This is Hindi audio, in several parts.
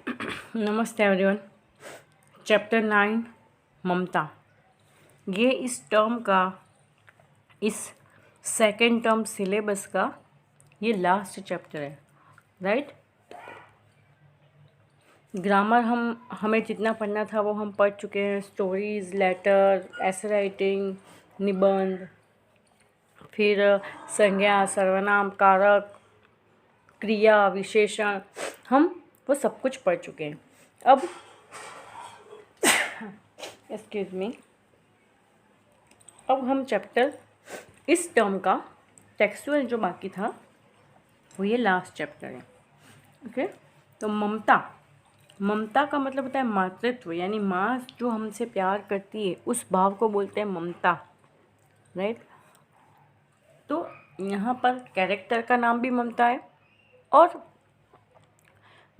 नमस्ते एवरीवन। चैप्टर 9 ममता। ये इस टर्म का, इस सेकेंड टर्म सिलेबस का ये लास्ट चैप्टर है, राइट। ग्रामर हमें जितना पढ़ना था वो हम पढ़ चुके हैं। स्टोरीज, लेटर, ऐसे राइटिंग, निबंध, फिर संज्ञा, सर्वनाम, कारक, क्रिया, विशेषण, हम वो सब कुछ पढ़ चुके हैं। अब एक्सक्यूज मी, अब हम चैप्टर, इस टर्म का टेक्सचुअल जो बाकी था वो ये लास्ट चैप्टर है। ओके, तो ममता का मतलब होता है मातृत्व, यानी माँ जो हमसे प्यार करती है उस भाव को बोलते हैं ममता, राइट। तो यहाँ पर कैरेक्टर का नाम भी ममता है, और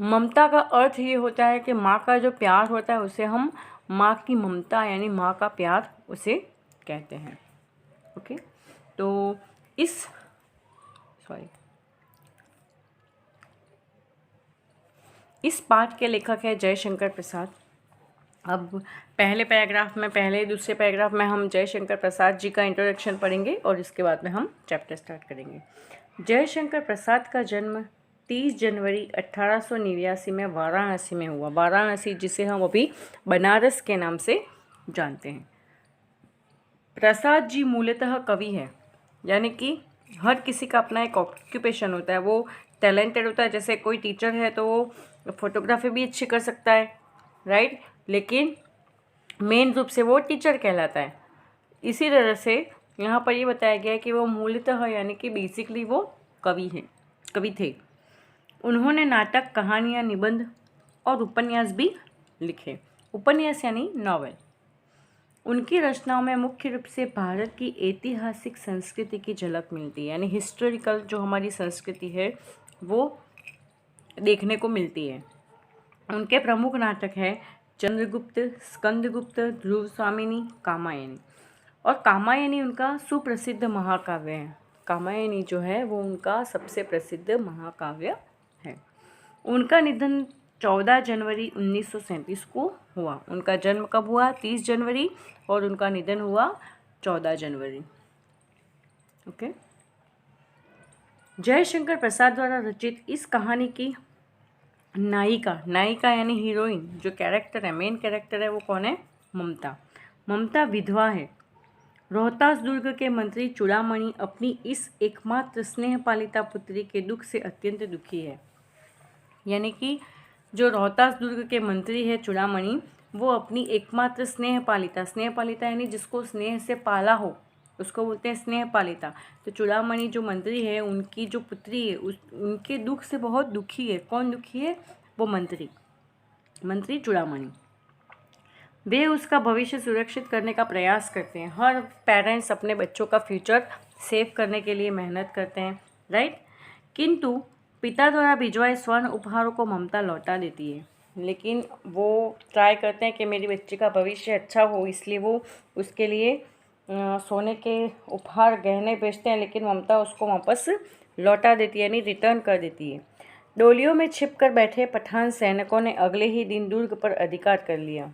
ममता का अर्थ ये होता है कि माँ का जो प्यार होता है उसे हम माँ की ममता यानी माँ का प्यार उसे कहते हैं। ओके, तो इस पाठ के लेखक है जयशंकर प्रसाद। अब पहले दूसरे पैराग्राफ में हम जयशंकर प्रसाद जी का इंट्रोडक्शन पढ़ेंगे और इसके बाद में हम चैप्टर स्टार्ट करेंगे। जयशंकर प्रसाद का जन्म 30 जनवरी 1889 में वाराणसी में हुआ। वाराणसी जिसे हम अभी बनारस के नाम से जानते हैं। प्रसाद जी मूलतः कवि है, यानी कि हर किसी का अपना एक ऑक्यूपेशन होता है, वो टैलेंटेड होता है। जैसे कोई टीचर है तो वो फोटोग्राफी भी अच्छी कर सकता है, राइट, लेकिन मेन रूप से वो टीचर कहलाता है। इसी तरह से यहाँ पर ये बताया गया है कि वो मूलतः यानी कि बेसिकली वो कवि थे। उन्होंने नाटक, कहानियाँ, निबंध और उपन्यास भी लिखे। उपन्यास यानी नॉवेल। उनकी रचनाओं में मुख्य रूप से भारत की ऐतिहासिक संस्कृति की झलक मिलती है, यानी हिस्टोरिकल जो हमारी संस्कृति है वो देखने को मिलती है। उनके प्रमुख नाटक है चंद्रगुप्त, स्कंदगुप्त, ध्रुव स्वामिनी, कामायनी। और कामायनी उनका सुप्रसिद्ध महाकाव्य है। कामायनी जो है वो उनका सबसे प्रसिद्ध महाकाव्य है। उनका निधन 14 जनवरी 1937 को हुआ। उनका जन्म कब हुआ? 30 जनवरी, और उनका निधन हुआ 14 जनवरी। ओके, जयशंकर प्रसाद द्वारा रचित इस कहानी की नायिका यानी हीरोइन, जो कैरेक्टर है, मेन कैरेक्टर है, वो कौन है? ममता विधवा है। रोहतास दुर्ग के मंत्री चूड़ामणि अपनी इस एकमात्र स्नेहपालिता पुत्री के दुख से अत्यंत दुखी है। यानी कि जो रोहतास दुर्ग के मंत्री है चूड़ामणि, वो अपनी एकमात्र स्नेहपालिता यानी जिसको स्नेह से पाला हो उसको बोलते हैं स्नेहपालिता। तो चूड़ामणि जो मंत्री है, उनकी जो पुत्री है उनके दुख से बहुत दुखी है। कौन दुखी है? वो मंत्री चूड़ामणि। वे उसका भविष्य सुरक्षित करने का प्रयास करते हैं। हर पेरेंट्स अपने बच्चों का फ्यूचर सेव करने के लिए मेहनत करते हैं, राइट। किंतु पिता द्वारा भिजवाए स्वर्ण उपहारों को ममता लौटा देती है, लेकिन वो ट्राई करते हैं कि मेरी बच्ची का भविष्य अच्छा हो, इसलिए वो उसके लिए सोने के उपहार, गहने बेचते हैं, लेकिन ममता उसको वापस लौटा देती है, यानी रिटर्न कर देती है। डोलियों में छिपकर बैठे पठान सैनिकों ने अगले ही दिन दुर्ग पर अधिकार कर लिया।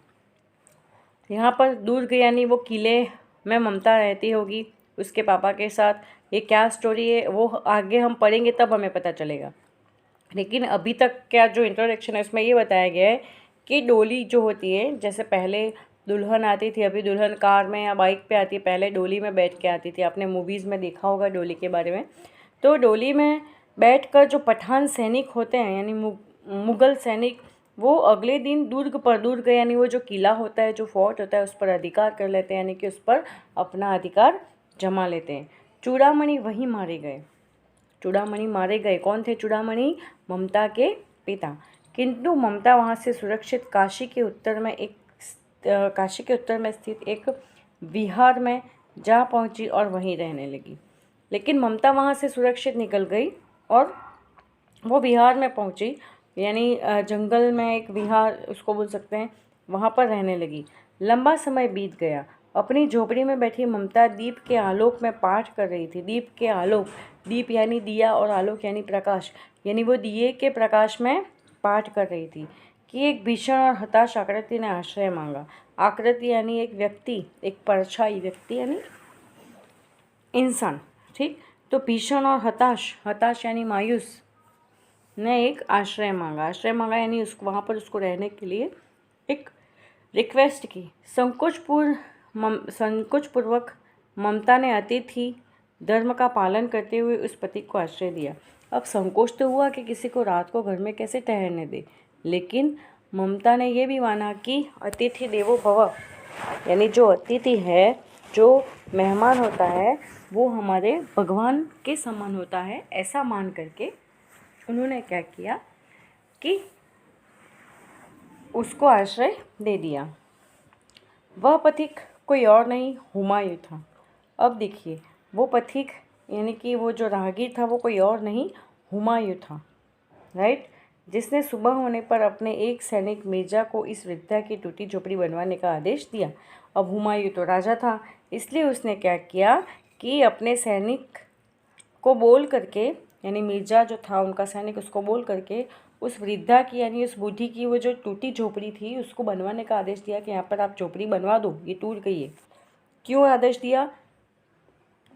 यहाँ पर दुर्ग यानी वो किले में ममता रहती होगी उसके पापा के साथ। ये क्या स्टोरी है वो आगे हम पढ़ेंगे तब हमें पता चलेगा, लेकिन अभी तक क्या जो इंट्रोडक्शन है उसमें ये बताया गया है कि डोली जो होती है, जैसे पहले दुल्हन आती थी, अभी दुल्हन कार में या बाइक पे आती है, पहले डोली में बैठ के आती थी। आपने मूवीज़ में देखा होगा डोली के बारे में। तो डोली में बैठकर जो पठान सैनिक होते हैं यानी मुग़ल सैनिक, वो अगले दिन दुर्ग यानी वो जो किला होता है, जो फोर्ट होता है, उस पर अधिकार कर लेते हैं, यानी कि उस पर अपना अधिकार जमा लेते हैं। चूड़ामणि वहीं मारे गए। कौन थे चूड़ामणि? ममता के पिता। किंतु ममता वहाँ से सुरक्षित काशी के उत्तर में स्थित एक विहार में जा पहुँची और वहीं रहने लगी। लेकिन ममता वहाँ से सुरक्षित निकल गई और वो बिहार में पहुँची, यानी जंगल में एक विहार उसको बोल सकते हैं, वहाँ पर रहने लगी। लंबा समय बीत गया। अपनी झोपड़ी में बैठी ममता दीप के आलोक में पाठ कर रही थी। दीप के आलोक, दीप यानी दिया और आलोक यानी प्रकाश, यानी वो दिए के प्रकाश में पाठ कर रही थी कि एक भीषण और हताश आकृति ने आश्रय मांगा। आकृति यानी एक व्यक्ति, एक परछाई व्यक्ति यानी इंसान, ठीक। तो भीषण और हताश, हताश यानी मायूस, ने एक आश्रय मांगा। आश्रय मांगा यानी उसको वहाँ पर उसको रहने के लिए एक रिक्वेस्ट की। संकोचपूर्वक ममता ने अतिथि धर्म का पालन करते हुए उस पति को आश्रय दिया। अब संकोच तो हुआ कि किसी को रात को घर में कैसे ठहरने दे, लेकिन ममता ने यह भी माना कि अतिथि देवो भव, यानी जो अतिथि है, जो मेहमान होता है, वो हमारे भगवान के समान होता है। ऐसा मान करके उन्होंने क्या किया कि उसको आश्रय दे दिया। वह पथिक कोई और नहीं, हुमायूं था। अब देखिए, वो पथिक यानी कि वो जो राहगीर था वो कोई और नहीं, हुमायूं था, राइट, जिसने सुबह होने पर अपने एक सैनिक मिर्जा को इस वृद्धा की टूटी झोपड़ी बनवाने का आदेश दिया। अब हुमायूं तो राजा था, इसलिए उसने क्या किया कि अपने सैनिक को बोल करके, यानी मिर्जा जो था उनका सैनिक, उसको बोल करके उस वृद्धा की यानी उस बूढ़ी की वो जो टूटी झोपड़ी थी उसको बनवाने का आदेश दिया कि यहाँ पर आप झोपड़ी बनवा दो, ये टूट गई है। क्यों आदेश दिया?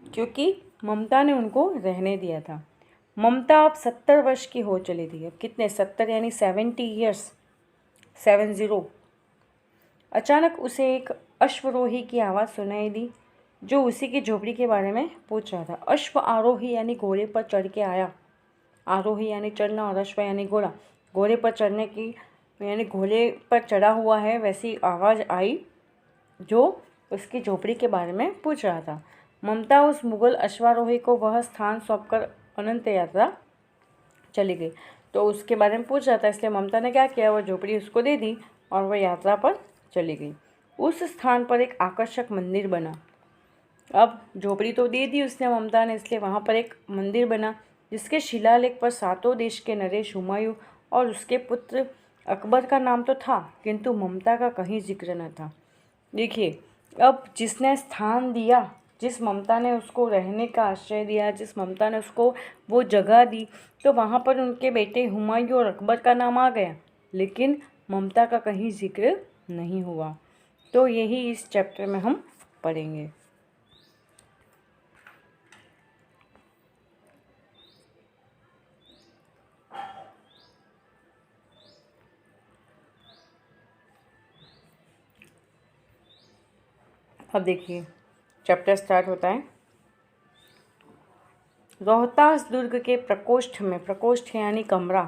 क्योंकि ममता ने उनको रहने दिया था। ममता अब 70 वर्ष की हो चली थी। अब कितने? 70 यानी 70 ईयर्स, 70। अचानक उसे एक अश्वरोही की आवाज़ सुनाई दी जो उसी की झोपड़ी के बारे में पूछ रहा था। अश्व आरोही यानी घोड़े पर चढ़ के आया। आरोही यानी चढ़ना और अश्व यानी घोड़ा। घोड़े पर चढ़ने की यानी घोड़े पर चढ़ा हुआ है, वैसी आवाज़ आई जो उसकी झोपड़ी के बारे में पूछ रहा था। ममता उस मुगल अश्वारोही को वह स्थान सौंपकर अनंत यात्रा चली गई। तो उसके बारे में पूछ रहा था, इसलिए ममता ने क्या किया, वह झोपड़ी उसको दे दी और वह यात्रा पर चली गई। उस स्थान पर एक आकर्षक मंदिर बना। अब झोपड़ी तो दे दी उसने ममता ने, इसलिए वहाँ पर एक मंदिर बना जिसके शिलालेख पर सातों देश के नरेश, हुमायूं और उसके पुत्र अकबर का नाम तो था, किंतु ममता का कहीं जिक्र न था। देखिए, अब जिसने स्थान दिया, जिस ममता ने उसको रहने का आश्रय दिया, जिस ममता ने उसको वो जगह दी, तो वहाँ पर उनके बेटे हुमायूं और अकबर का नाम आ गया, लेकिन ममता का कहीं जिक्र नहीं हुआ। तो यही इस चैप्टर में हम पढ़ेंगे। अब देखिए, चैप्टर स्टार्ट होता है। रोहतास दुर्ग के प्रकोष्ठ में, प्रकोष्ठ यानी कमरा,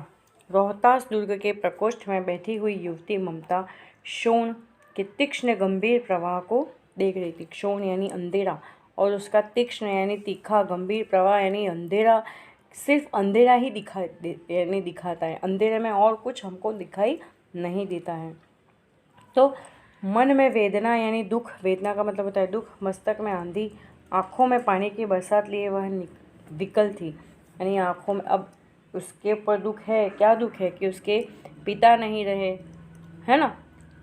रोहतास दुर्ग के प्रकोष्ठ में बैठी हुई युवती ममता शोण के तीक्ष्ण गंभीर प्रवाह को देख रही थी। शोण यानी अंधेरा और उसका तीक्ष्ण यानी तीखा, गंभीर प्रवाह यानी अंधेरा। सिर्फ अंधेरा ही दिखाता है, अंधेरे में और कुछ हमको दिखाई नहीं देता है। तो मन में वेदना यानी दुख, वेदना का मतलब होता है दुख, मस्तक में आंधी, आँखों में पानी की बरसात लिए वह विकल थी, यानी आँखों में अब उसके ऊपर दुख है। क्या दुख है? कि उसके पिता नहीं रहे, है ना।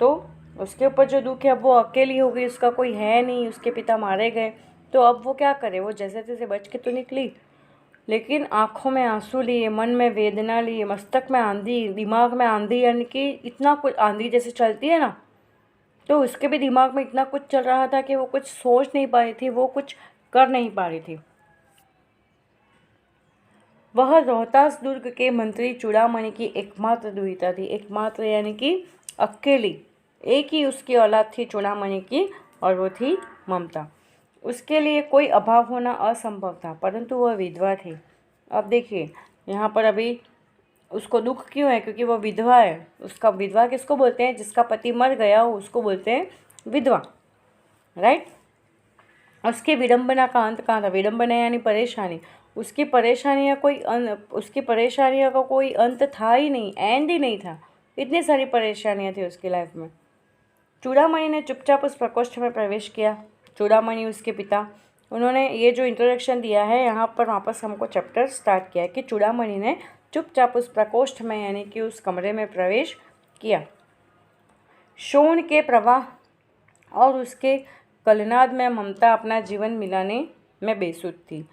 तो उसके ऊपर जो दुख है, अब वो अकेली हो गई, उसका कोई है नहीं, उसके पिता मारे गए। तो अब वो क्या करे? वो जैसे तैसे बच के तो निकली, लेकिन आँखों में आंसू लिए, मन में वेदना लिए, मस्तक में आंधी, दिमाग में आंधी, यानी कि इतना कुछ, आंधी जैसे चलती है ना, तो उसके भी दिमाग में इतना कुछ चल रहा था कि वो कुछ सोच नहीं पा रही थी, वो कुछ कर नहीं पा रही थी। वह रोहतास दुर्ग के मंत्री चूड़ामणि की एकमात्र दुहिता थी। एकमात्र यानी कि अकेली, एक ही उसकी औलाद थी चूड़ामणि की, और वो थी ममता। उसके लिए कोई अभाव होना असंभव था, परंतु वह विधवा थी। अब देखिए, यहाँ पर अभी उसको दुख क्यों है? क्योंकि वह विधवा है। उसका विधवा किसको बोलते हैं? जिसका पति मर गया हो उसको बोलते हैं विधवा, राइट। उसकी विडंबना का अंत कहाँ था? विडंबना यानी परेशानी। उसकी परेशानियाँ उसकी परेशानियों का कोई अंत था ही नहीं, एंड ही नहीं था। इतनी सारी परेशानियाँ थी उसकी लाइफ में। चूड़ामणि ने चुपचाप उस प्रकोष्ठ में प्रवेश किया। चूड़ामणि उसके पिता, उन्होंने ये जो इंट्रोडक्शन दिया है यहाँ पर वापस हमको चैप्टर स्टार्ट किया कि चूड़ामणि ने चुपचाप उस प्रकोष्ठ में यानी कि उस कमरे में प्रवेश किया। शोण के प्रवाह और उसके कलनाद में ममता अपना जीवन मिलाने में बेसुध थी।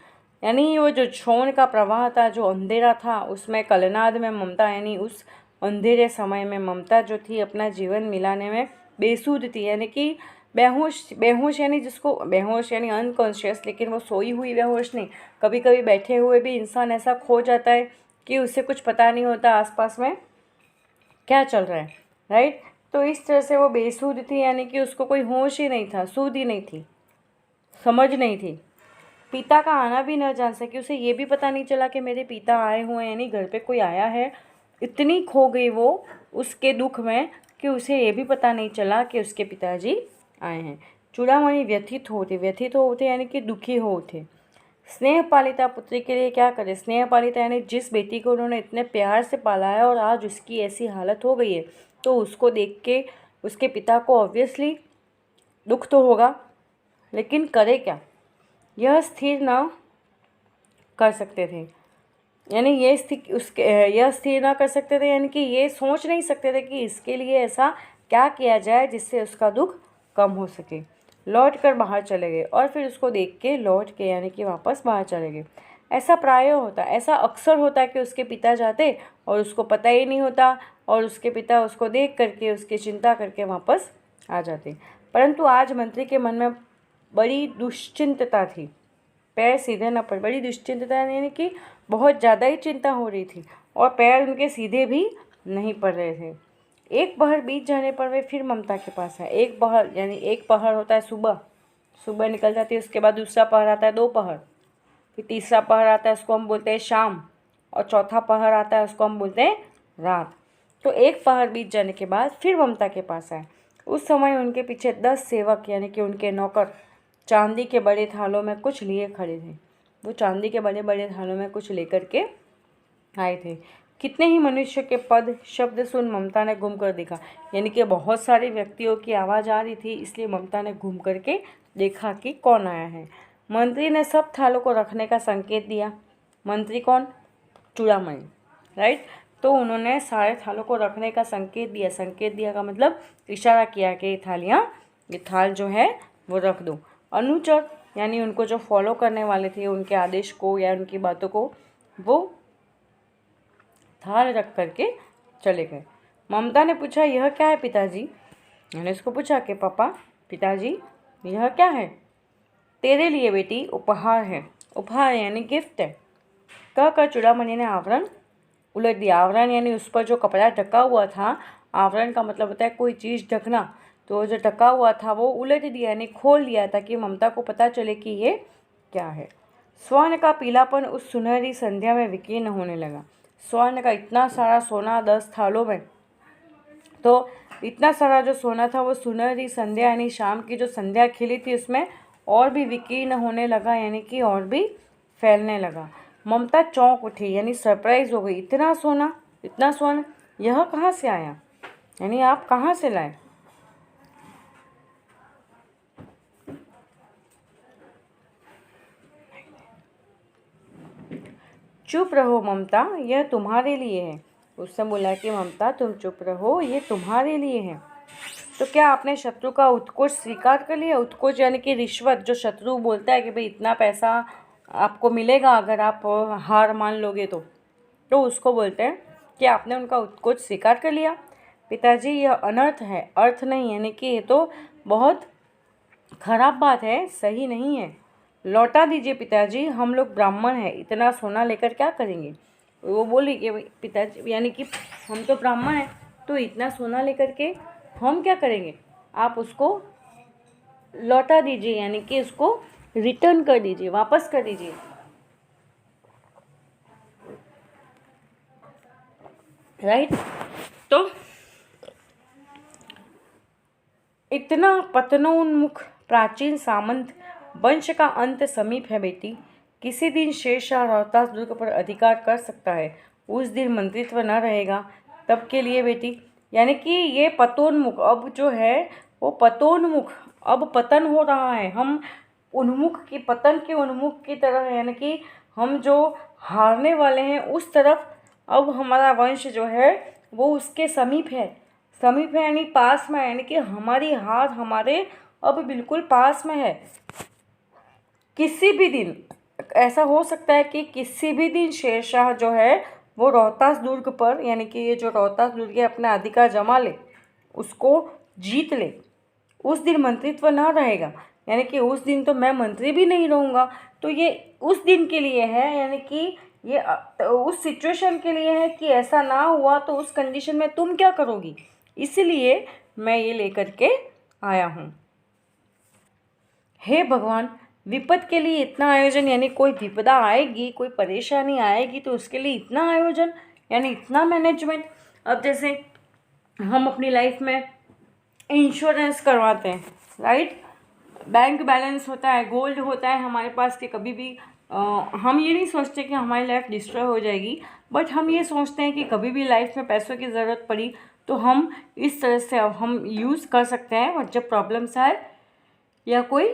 यानी वो जो शोण का प्रवाह था, जो अंधेरा था, उसमें कलनाद में ममता यानी उस अंधेरे समय में ममता जो थी अपना जीवन मिलाने में बेसुध थी, यानी कि बेहोश यानी जिसको बेहोश यानी अनकॉन्शियस, लेकिन वो सोई हुई बेहोश नहीं। कभी कभी बैठे हुए भी इंसान ऐसा खो जाता है कि उसे कुछ पता नहीं होता आसपास में क्या चल रहा है, राइट। तो इस तरह से वो बेसुध थी, यानी कि उसको कोई होश ही नहीं था, सूध ही नहीं थी, समझ नहीं थी। पिता का आना भी न जान सकी, उसे ये भी पता नहीं चला कि मेरे पिता आए हुए हैं, यानी घर पे कोई आया है। इतनी खो गई वो उसके दुख में कि उसे ये भी पता नहीं चला कि उसके पिताजी आए हैं। चूड़ामणि व्यथित होते यानी कि दुखी हो उठे। स्नेह पालिता पुत्री के लिए क्या करे। स्नेह पालिता यानी जिस बेटी को उन्होंने इतने प्यार से पाला है और आज उसकी ऐसी हालत हो गई है, तो उसको देख के उसके पिता को ऑब्वियसली दुख तो होगा, लेकिन करे क्या। यह स्थिर न कर सकते थे, यानी यह स्थिर न कर सकते थे, यानी कि ये सोच नहीं सकते थे कि इसके लिए ऐसा क्या किया जाए जिससे उसका दुख कम हो सके। लौट कर बाहर चले गए और फिर उसको देख के लौट के यानी कि वापस बाहर चले गए। ऐसा प्राय होता, ऐसा अक्सर होता है कि उसके पिता जाते और उसको पता ही नहीं होता और उसके पिता उसको देख करके उसकी चिंता करके वापस आ जाते। परंतु आज मंत्री के मन में बड़ी दुश्चिंतता थी। पैर सीधे न पड़, बड़ी दुश्चिंतता यानी कि बहुत ज़्यादा ही चिंता हो रही थी और पैर उनके सीधे भी नहीं पड़ रहे थे। एक पहर बीत जाने पर वे फिर ममता के पास आए। एक पहर यानी एक पहर होता है सुबह निकल जाती है, उसके बाद दूसरा पहर आता है दोपहर, फिर तीसरा पहर आता है उसको हम बोलते हैं शाम, और चौथा पहर आता है उसको हम बोलते हैं रात। तो एक पहर बीत जाने के बाद फिर ममता के पास आए। उस समय उनके पीछे 10 सेवक यानी कि उनके नौकर चांदी के बड़े थालों में कुछ लिए खड़े थे। वो चांदी के बड़े बड़े थालों में कुछ लेकर के आए थे। कितने ही मनुष्य के पद शब्द सुन ममता ने घूम कर देखा, यानी कि बहुत सारे व्यक्तियों की आवाज़ आ रही थी, इसलिए ममता ने घूम करके देखा कि कौन आया है। मंत्री ने सब थालों को रखने का संकेत दिया। मंत्री कौन? चूड़ामणि, राइट। तो उन्होंने सारे थालों को रखने का संकेत दिया। संकेत दिया का मतलब इशारा किया कि ये थाल जो है वो रख दो। अनुचर यानी उनको जो फॉलो करने वाले थे, उनके आदेश को या उनकी बातों को वो थाल रख करके चले गए। ममता ने पूछा, यह क्या है पिताजी? मैंने उसको पूछा कि पापा, पिताजी, यह क्या है? तेरे लिए बेटी उपहार है। उपहार यानी गिफ्ट है। कहकर चूड़ामणि ने आवरण उलट दिया। आवरण यानी उस पर जो कपड़ा ढका हुआ था, आवरण का मतलब होता है कोई चीज़ ढकना, तो जो ढका हुआ था वो उलट दिया यानी खोल दिया ताकि ममता को पता चले कि ये क्या है। स्वर्ण का पीलापन उस सुनहरी संध्या में विकीर्ण होने लगा। स्वर्ण का इतना सारा सोना 10 थालों में, तो इतना सारा जो सोना था वो सुनहरी संध्या यानी शाम की जो संध्या खिली थी उसमें और भी विकीर्ण होने लगा, यानी कि और भी फैलने लगा। ममता चौंक उठी यानी सरप्राइज हो गई। इतना सोना, इतना स्वर्ण, यह कहाँ से आया? यानी आप कहाँ से लाए? चुप रहो ममता, यह तुम्हारे लिए है। उसने बोला कि ममता तुम चुप रहो, ये तुम्हारे लिए है। तो क्या आपने शत्रु का उत्कोच स्वीकार कर लिया? उत्कोच यानी कि रिश्वत, जो शत्रु बोलता है कि भाई इतना पैसा आपको मिलेगा अगर आप हार मान लोगे तो उसको बोलते हैं कि आपने उनका उत्कोच स्वीकार कर लिया। पिताजी, यह अनर्थ है, अर्थ नहीं, यानी कि ये तो बहुत खराब बात है, सही नहीं है। लौटा दीजिए पिताजी, हम लोग ब्राह्मण हैं, इतना सोना लेकर क्या करेंगे? वो बोली कि पिताजी यानी कि हम तो ब्राह्मण हैं, तो इतना सोना लेकर के हम क्या करेंगे? आप उसको लौटा दीजिए, यानी कि उसको रिटर्न कर दीजिए, वापस कर दीजिए। राइट। तो इतना पतनोन्मुख प्राचीन सामंत वंश का अंत समीप है बेटी। किसी दिन शेरशाह रोहतास दुर्ग पर अधिकार कर सकता है, उस दिन मंत्रित्व न रहेगा। तब के लिए बेटी, यानी कि ये पतोन्मुख अब जो है वो पतोन्मुख, अब पतन हो रहा है। हम उन्मुख की, पतन के उन्मुख की तरह, यानी कि हम जो हारने वाले हैं उस तरफ अब हमारा वंश जो है वो उसके समीप है। समीप है यानी पास में, यानी कि हमारी हार हमारे अब बिल्कुल पास में है। किसी भी दिन ऐसा हो सकता है कि किसी भी दिन शेरशाह जो है वो रोहतास दुर्ग पर, यानी कि ये जो रोहतास दुर्ग है, अपना अधिकार जमा ले, उसको जीत ले, उस दिन मंत्रित्व ना रहेगा, यानी कि उस दिन तो मैं मंत्री भी नहीं रहूँगा। तो ये उस दिन के लिए है, यानी कि ये उस सिचुएशन के लिए है कि ऐसा ना हुआ तो उस कंडीशन में तुम क्या करोगी, इसलिए मैं ये लेकर के आया हूँ। हे भगवान, विपद के लिए इतना आयोजन, यानी कोई विपदा आएगी, कोई परेशानी आएगी तो उसके लिए इतना आयोजन, यानी इतना मैनेजमेंट। अब जैसे हम अपनी लाइफ में इंश्योरेंस करवाते हैं, राइट, बैंक बैलेंस होता है, गोल्ड होता है हमारे पास कि कभी भी हम ये नहीं सोचते कि हमारी लाइफ डिस्ट्रॉय हो जाएगी, बट हम ये सोचते हैं कि कभी भी लाइफ में पैसों की ज़रूरत पड़ी तो हम इस तरह से अब हम यूज़ कर सकते हैं, और जब प्रॉब्लम्स आए या कोई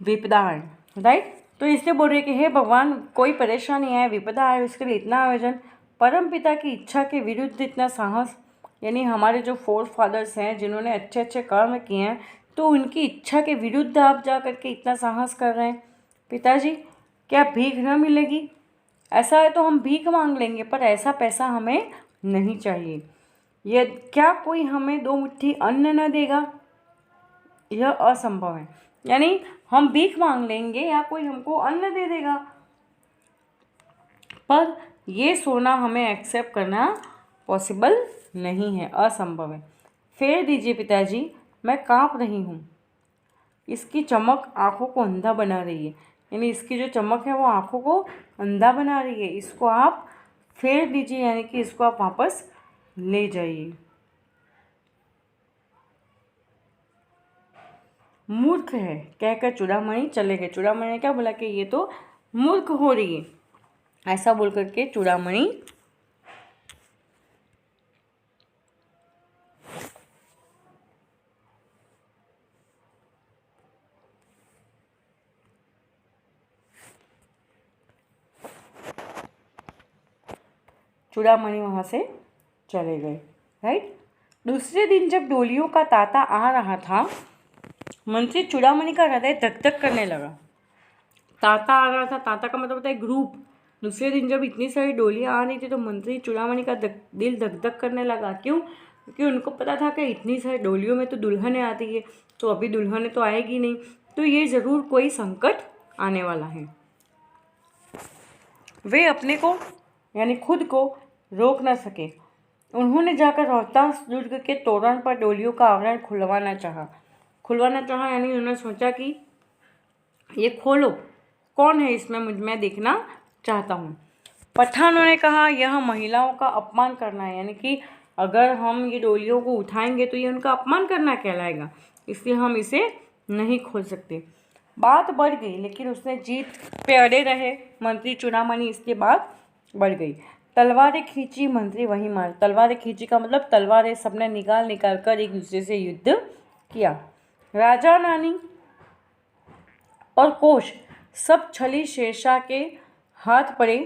विपदा आए, राइट। तो इसलिए बोल रहे कि हे भगवान, कोई परेशानी आए, विपदा आए, उसके लिए इतना आयोजन, परम पिता की इच्छा के विरुद्ध इतना साहस, यानी हमारे जो फोर फादर्स हैं जिन्होंने अच्छे अच्छे कर्म किए हैं, तो उनकी इच्छा के विरुद्ध आप जा कर के इतना साहस कर रहे हैं। पिताजी, क्या भीख न मिलेगी? ऐसा है तो हम भीख मांग लेंगे, पर ऐसा पैसा हमें नहीं चाहिए। ये क्या कोई हमें 2 मुट्ठी अन्न न देगा? यह असंभव है, यानी हम भीख मांग लेंगे या कोई हमको अन्न दे देगा, पर ये सोना हमें एक्सेप्ट करना पॉसिबल नहीं है, असंभव है। फेर दीजिए पिताजी, मैं काँप रही हूँ। इसकी चमक आँखों को अंधा बना रही है, यानी इसकी जो चमक है वो आँखों को अंधा बना रही है, इसको आप फेर दीजिए, यानी कि इसको आप वापस ले जाइए। मूर्ख है कहकर चूड़ामणि चले गए। चूड़ामणि ने क्या बोला कि ये तो मूर्ख हो रही है, ऐसा बोल करके चूड़ामणि वहाँ से चले गए, राइट। दूसरे दिन जब डोलियों का तांता आ रहा था, मंत्री चूड़ामणि का हृदय धक धक करने लगा। तांता आ रहा था, तांता का मतलब होता है ग्रुप। दूसरे दिन जब इतनी सारी डोलियाँ आ रही थी तो मंत्री चूड़ामणि का दिल धक धक करने लगा। क्यों? क्योंकि उनको पता था कि इतनी सारी डोलियों में तो दुल्हनें आती है, तो अभी दुल्हनें तो आएगी नहीं, तो ये ज़रूर कोई संकट आने वाला है। वे अपने को, यानी खुद को रोक न सके। उन्होंने जाकर रोहतास दुर्ग के तोरण पर डोलियों का आवरण खुलवाना चाहा, यानी उन्होंने सोचा कि ये खोलो, कौन है इसमें, मैं देखना चाहता हूँ। पठानों ने कहा, यह महिलाओं का अपमान करना है, यानी कि अगर हम ये डोलियों को उठाएंगे तो ये उनका अपमान करना कहलाएगा, इसलिए हम इसे नहीं खोल सकते। बात बढ़ गई, लेकिन उसने जीत पे अड़े रहे मंत्री चूड़ामणि, इसके बाद बढ़ गई। तलवारें खींची, मंत्री वहीं मार। तलवारें खींची का मतलब तलवारें सबने निकाल कर एक दूसरे से युद्ध किया। राजा रानी और कोश सब छली शेरशाह के हाथ पड़े,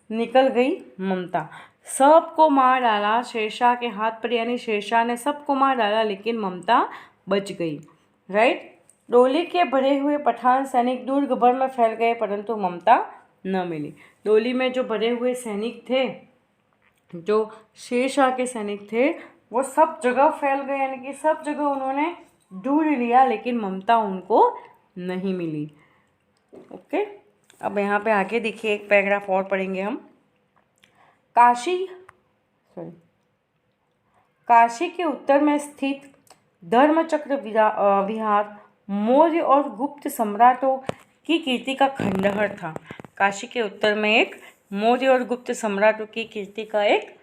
निकल गई ममता। सबको मार डाला शेरशाह के हाथ पड़े, यानी शेरशाह ने सबको मार डाला, लेकिन ममता बच गई, राइट। डोली के भरे हुए पठान सैनिक दुर्ग भर में फैल गए, परंतु ममता न मिली। डोली में जो भरे हुए सैनिक थे, जो शेरशाह के सैनिक थे, वो सब जगह फैल गए, यानी कि सब जगह उन्होंने ढूंढ लिया, लेकिन ममता उनको नहीं मिली। ओके, अब यहाँ पे आगे देखिए, एक पैराग्राफ और पढ़ेंगे हम। काशी के उत्तर में स्थित धर्मचक्र विहार मौर्य और गुप्त सम्राटों की कीर्ति का खंडहर था। काशी के उत्तर में एक मौर्य और गुप्त सम्राटों की कीर्ति का एक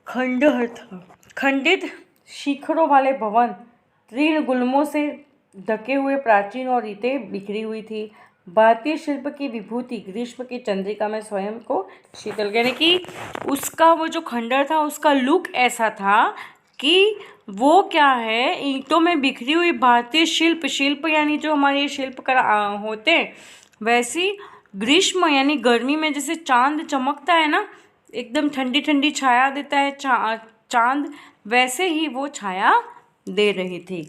खंडहर था। खंडित शिखरों वाले भवन, तीर्ण गुल्मों से ढके हुए प्राचीन और ईंटें बिखरी हुई थी। भारतीय शिल्प की विभूति ग्रीष्म की चंद्रिका में स्वयं को शीतल, यानी कि उसका वो जो खंडहर था उसका लुक ऐसा था कि वो क्या है, ईंटों में बिखरी हुई भारतीय शिल्प यानी जो हमारे शिल्पकार होते हैं, वैसी ग्रीष्म यानी गर्मी में जैसे चांद चमकता है ना, एकदम ठंडी ठंडी छाया देता है चांद, वैसे ही वो छाया दे रही थी।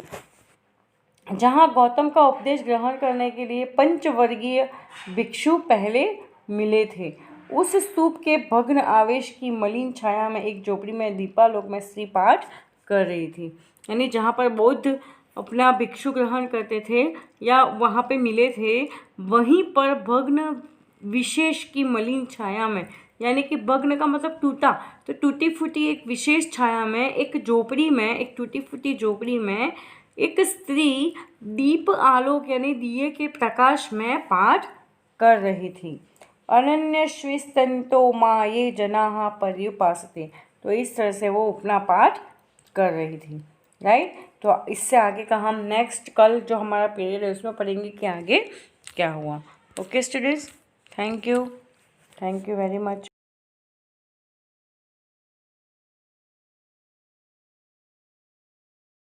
जहाँ गौतम का उपदेश ग्रहण करने के लिए पंचवर्गीय भिक्षु पहले मिले थे, उस स्तूप के भग्न आवेश की मलिन छाया में एक झोपड़ी में दीपालोक में स्त्री पाठ कर रही थी। यानी जहाँ पर बौद्ध अपना भिक्षु ग्रहण करते थे या वहाँ पे मिले थे, वहीं पर भग्न विशेष की मलिन छाया में, यानी कि भग्न का मतलब टूटा, तो टूटी फूटी एक विशेष छाया में एक झोपड़ी में, एक टूटी फूटी झोपड़ी में एक स्त्री दीप आलोक यानी दिए के प्रकाश में पाठ कर रही थी। अनन्य स्विस्तंतो माँ ये जनाः पर्युपासते, तो इस तरह से वो अपना पाठ कर रही थी। राइट, तो इससे आगे का हम नेक्स्ट कल जो हमारा पीरियड है उसमें पढ़ेंगे कि आगे क्या हुआ। Okay students, thank you very much.